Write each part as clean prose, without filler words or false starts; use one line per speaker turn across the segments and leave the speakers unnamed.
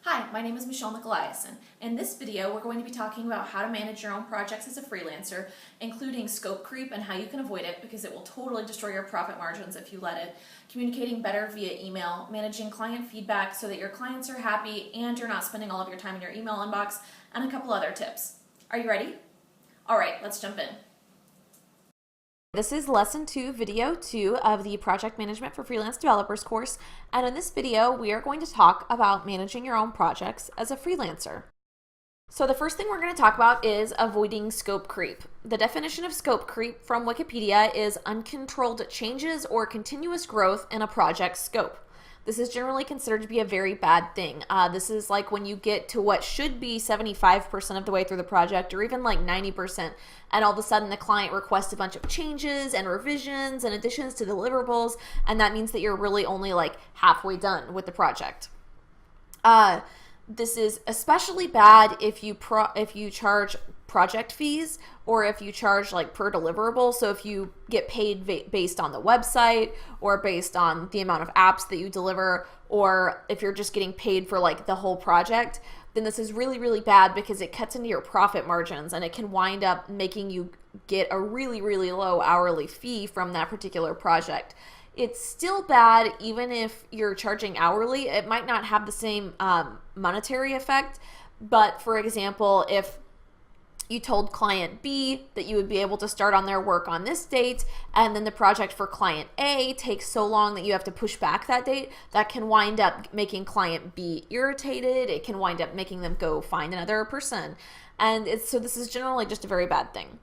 Hi, my name is Michelle Nicolaisen. In this video, we're going to be talking about how to manage your own projects as a freelancer, including scope creep and how you can avoid it because it will totally destroy your profit margins if you let it, communicating better via email, managing client feedback so that your clients are happy and you're not spending all of your time in your email inbox, and a couple other tips. Are you ready? All right, let's jump in. This is lesson 2, video 2 of the Project Management for Freelance Developers course, and in this video we are going to talk about managing your own projects as a freelancer. So the first thing we're going to talk about is avoiding scope creep. The definition of scope creep from Wikipedia is uncontrolled changes or continuous growth in a project's scope. This is generally considered to be a very bad thing. This is like when you get to what should be 75% of the way through the project or even like 90%, and all of a sudden the client requests a bunch of changes and revisions and additions to deliverables, and that means that you're really only like halfway done with the project. This is especially bad if you charge project fees or if you charge like per deliverable. So if you get paid based on the website or based on the amount of apps that you deliver, or if you're just getting paid for like the whole project, then this is really, really bad because it cuts into your profit margins and it can wind up making you get a really, really low hourly fee from that particular project. It's still bad even if you're charging hourly. It might not have the same monetary effect, but for example, if you told client B that you would be able to start on their work on this date, and then the project for client A takes so long that you have to push back that date, that can wind up making client B irritated. It can wind up making them go find another person. And so this is generally just a very bad thing.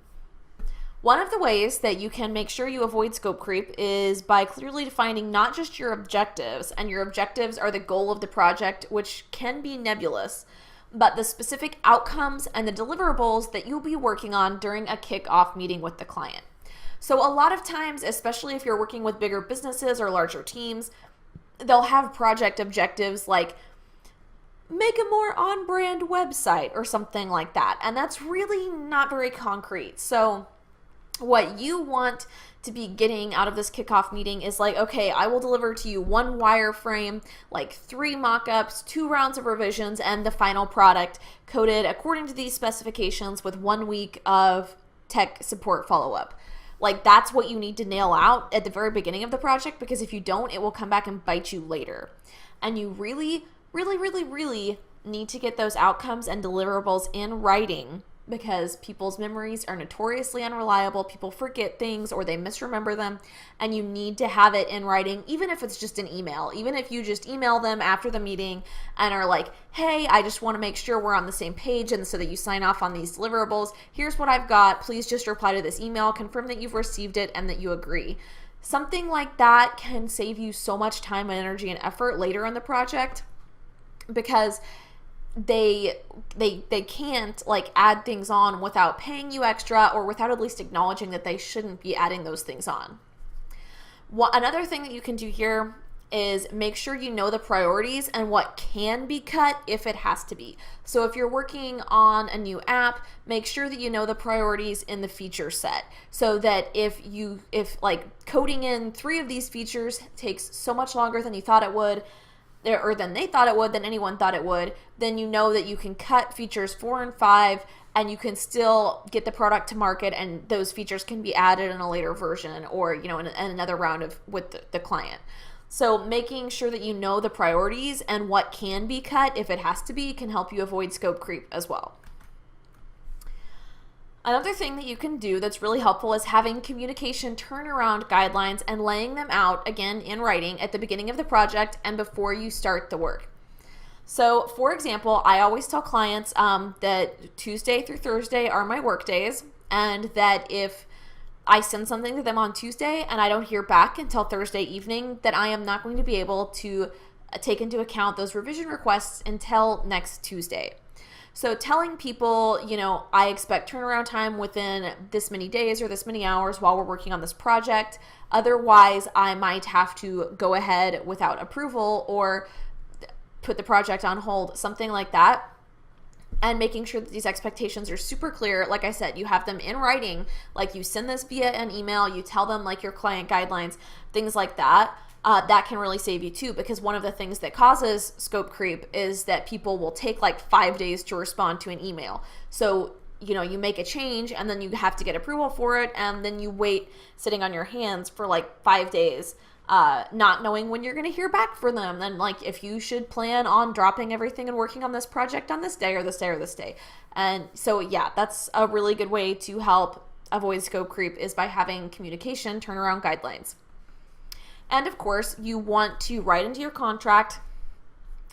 One of the ways that you can make sure you avoid scope creep is by clearly defining not just your objectives, and your objectives are the goal of the project, which can be nebulous, but the specific outcomes and the deliverables that you'll be working on during a kickoff meeting with the client. So a lot of times, especially if you're working with bigger businesses or larger teams, they'll have project objectives like make a more on-brand website or something like that. And that's really not very concrete. So what you want to be getting out of this kickoff meeting is like, okay, I will deliver to you 1 wireframe, like 3 mock-ups, 2 rounds of revisions, and the final product coded according to these specifications with 1 week of tech support follow-up. Like, that's what you need to nail out at the very beginning of the project, because if you don't, it will come back and bite you later. And you really, really, really, really need to get those outcomes and deliverables in writing, because people's memories are notoriously unreliable. People forget things or they misremember them, and you need to have it in writing, even if it's just an email. Even if you just email them after the meeting and are like, hey, I just want to make sure we're on the same page, and so that you sign off on these deliverables. Here's what I've got. Please just reply to this email, confirm that you've received it and that you agree. Something like that can save you so much time and energy and effort later in the project, because they can't like add things on without paying you extra or without at least acknowledging that they shouldn't be adding those things on. Another thing that you can do here is make sure you know the priorities and what can be cut if it has to be. So if you're working on a new app, make sure that you know the priorities in the feature set, so that if like coding in 3 of these features takes so much longer than you thought it would, or than they thought it would, than anyone thought it would, then you know that you can cut features 4 and 5 and you can still get the product to market, and those features can be added in a later version or, in another round with the client. So making sure that you know the priorities and what can be cut if it has to be can help you avoid scope creep as well. Another thing that you can do that's really helpful is having communication turnaround guidelines and laying them out, again, in writing at the beginning of the project and before you start the work. So, for example, I always tell clients that Tuesday through Thursday are my work days, and that if I send something to them on Tuesday and I don't hear back until Thursday evening, that I am not going to be able to take into account those revision requests until next Tuesday. So telling people, I expect turnaround time within this many days or this many hours while we're working on this project. Otherwise, I might have to go ahead without approval or put the project on hold, something like that. And making sure that these expectations are super clear. Like I said, you have them in writing, like you send this via an email, you tell them like your client guidelines, things like that. that can really save you too, because one of the things that causes scope creep is that people will take like 5 days to respond to an email. So you make a change and then you have to get approval for it, and then you wait sitting on your hands for like 5 days, not knowing when you're going to hear back from them. Then like if you should plan on dropping everything and working on this project on this day or this day or this day. And so yeah, that's a really good way to help avoid scope creep, is by having communication turnaround guidelines. And of course, you want to write into your contract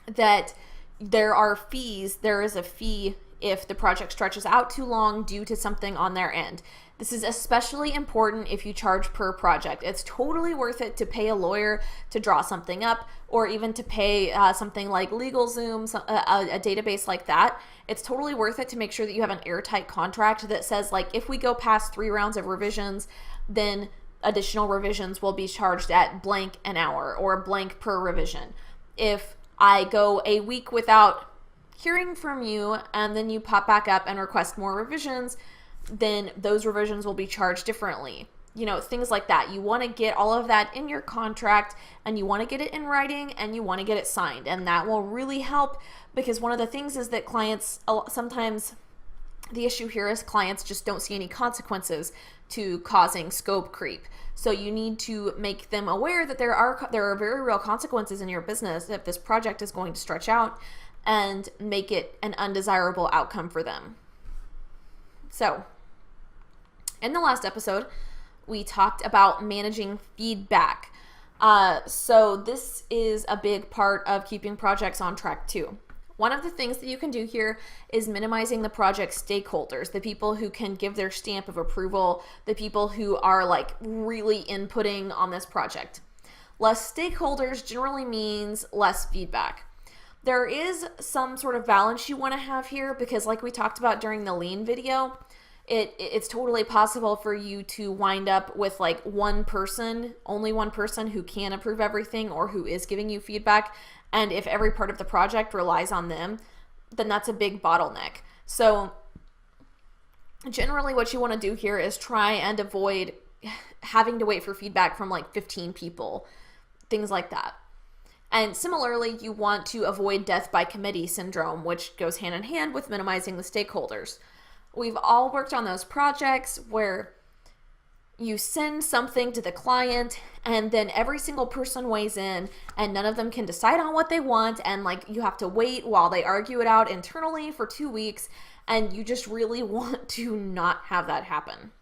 that there is a fee if the project stretches out too long due to something on their end. This is especially important if you charge per project. It's totally worth it to pay a lawyer to draw something up, or even to pay something like LegalZoom, a database like that. It's totally worth it to make sure that you have an airtight contract that says, like, if we go past 3 rounds of revisions, then additional revisions will be charged at blank an hour or blank per revision. If I go a week without hearing from you and then you pop back up and request more revisions, then those revisions will be charged differently. Things like that. You want to get all of that in your contract, and you want to get it in writing, and you want to get it signed. And that will really help, because one of the things is that clients, sometimes the issue here is clients just don't see any consequences to causing scope creep. So you need to make them aware that there are very real consequences in your business if this project is going to stretch out, and make it an undesirable outcome for them. So, in the last episode, we talked about managing feedback. So this is a big part of keeping projects on track too. One of the things that you can do here is minimizing the project stakeholders, the people who can give their stamp of approval, the people who are like really inputting on this project. Less stakeholders generally means less feedback. There is some sort of balance you want to have here, because like we talked about during the lean video, it's totally possible for you to wind up with like only one person who can approve everything or who is giving you feedback. And if every part of the project relies on them, then that's a big bottleneck. So generally what you want to do here is try and avoid having to wait for feedback from like 15 people, things like that. And similarly, you want to avoid death by committee syndrome, which goes hand in hand with minimizing the stakeholders. We've all worked on those projects where you send something to the client and then every single person weighs in and none of them can decide on what they want, and like you have to wait while they argue it out internally for 2 weeks, and you just really want to not have that happen.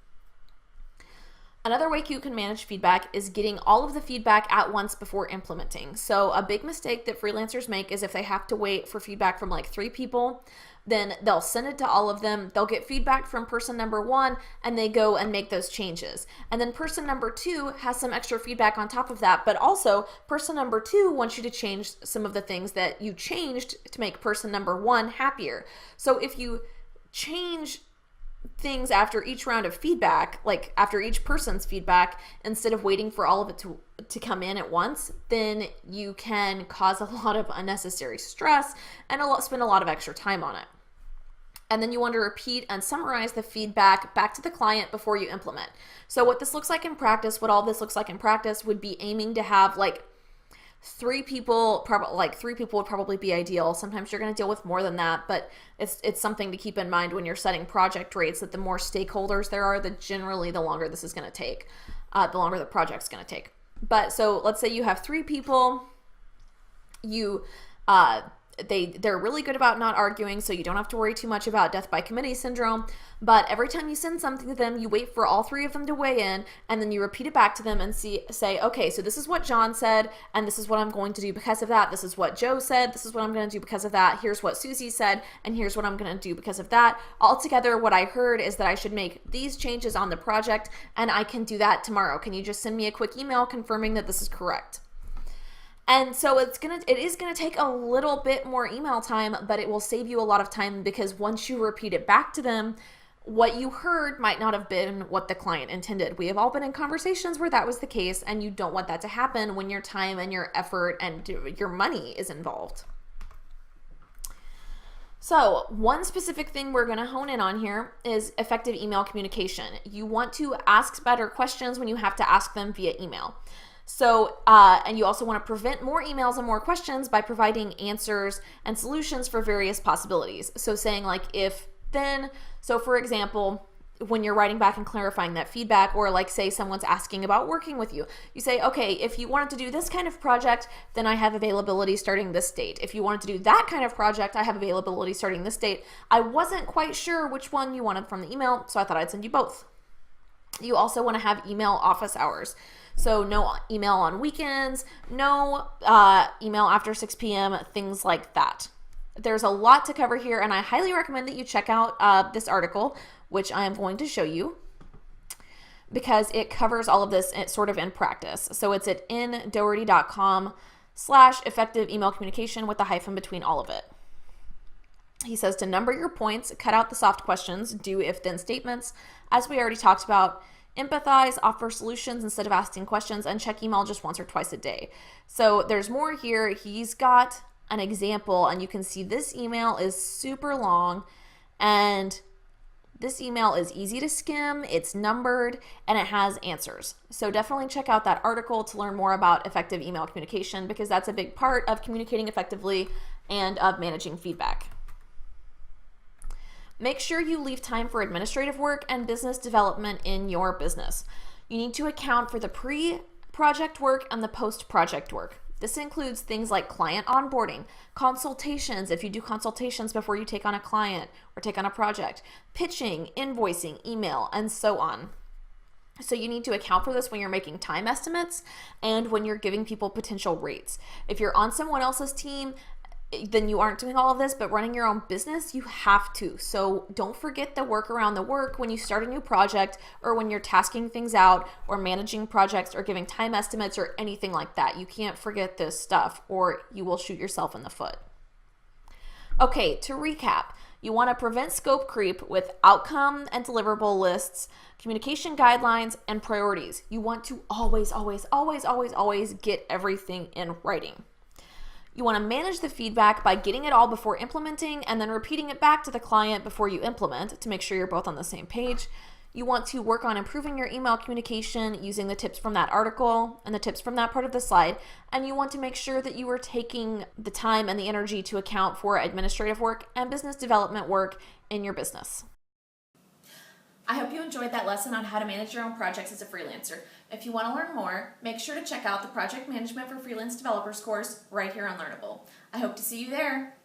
Another way you can manage feedback is getting all of the feedback at once before implementing. So a big mistake that freelancers make is if they have to wait for feedback from like 3 people, then they'll send it to all of them. They'll get feedback from person number 1 and they go and make those changes. And then person number 2 has some extra feedback on top of that, but also person number 2 wants you to change some of the things that you changed to make person number 1 happier. So if you change things after each round of feedback, like after each person's feedback, instead of waiting for all of it to come in at once, then you can cause a lot of unnecessary stress and spend a lot of extra time on it. And then you want to repeat and summarize the feedback back to the client before you implement. So what this looks like in practice, what all this looks like in practice would be aiming to have like 3 people, probably 3 people would probably be ideal. Sometimes you're going to deal with more than that, but it's something to keep in mind when you're setting project rates, that the more stakeholders there are, the longer this is going to take, the longer the project's going to take. But so let's say you have 3 people, they're really good about not arguing, so you don't have to worry too much about death by committee syndrome. But every time you send something to them, you wait for all 3 of them to weigh in, and then you repeat it back to them and say, okay, so this is what John said, and this is what I'm going to do because of that. This is what Joe said. This is what I'm going to do because of that. Here's what Susie said, and here's what I'm going to do because of that. Altogether, what I heard is that I should make these changes on the project, and I can do that tomorrow. Can you just send me a quick email confirming that this is correct? And so it is gonna take a little bit more email time, but it will save you a lot of time, because once you repeat it back to them, what you heard might not have been what the client intended. We have all been in conversations where that was the case, and you don't want that to happen when your time and your effort and your money is involved. So one specific thing we're going to hone in on here is effective email communication. You want to ask better questions when you have to ask them via email. So, and you also want to prevent more emails and more questions by providing answers and solutions for various possibilities. So saying like if then, so for example, when you're writing back and clarifying that feedback, or like say someone's asking about working with you, you say, okay, if you wanted to do this kind of project, then I have availability starting this date. If you wanted to do that kind of project, I have availability starting this date. I wasn't quite sure which one you wanted from the email, so I thought I'd send you both. You also want to have email office hours. So no email on weekends, no email after 6 p.m., things like that. There's a lot to cover here, and I highly recommend that you check out this article, which I am going to show you, because it covers all of this sort of in practice. So it's at ndoherty.com/effective email communication with the hyphen between all of it. He says to number your points, cut out the soft questions, do if-then statements, as we already talked about, empathize, offer solutions instead of asking questions, and check email just once or twice a day. So there's more here. He's got an example, and you can see this email is super long, and this email is easy to skim, it's numbered, and it has answers. So definitely check out that article to learn more about effective email communication, because that's a big part of communicating effectively and of managing feedback. Make sure you leave time for administrative work and business development in your business. You need to account for the pre-project work and the post-project work. This includes things like client onboarding, consultations if you do consultations before you take on a client or take on a project, pitching, invoicing, email, and so on. So you need to account for this when you're making time estimates and when you're giving people potential rates. If you're on someone else's team, then you aren't doing all of this, but running your own business, you have to. So don't forget the work around the work when you start a new project, or when you're tasking things out or managing projects or giving time estimates or anything like that. You can't forget this stuff or you will shoot yourself in the foot. Okay, to recap, you want to prevent scope creep with outcome and deliverable lists, communication guidelines, and priorities. You want to always get everything in writing. You want to manage the feedback by getting it all before implementing and then repeating it back to the client before you implement to make sure you're both on the same page. You want to work on improving your email communication using the tips from that article and the tips from that part of the slide. And you want to make sure that you are taking the time and the energy to account for administrative work and business development work in your business. I hope you enjoyed that lesson on how to manage your own projects as a freelancer. If you want to learn more, make sure to check out the Project Management for Freelance Developers course right here on Learnable. I hope to see you there.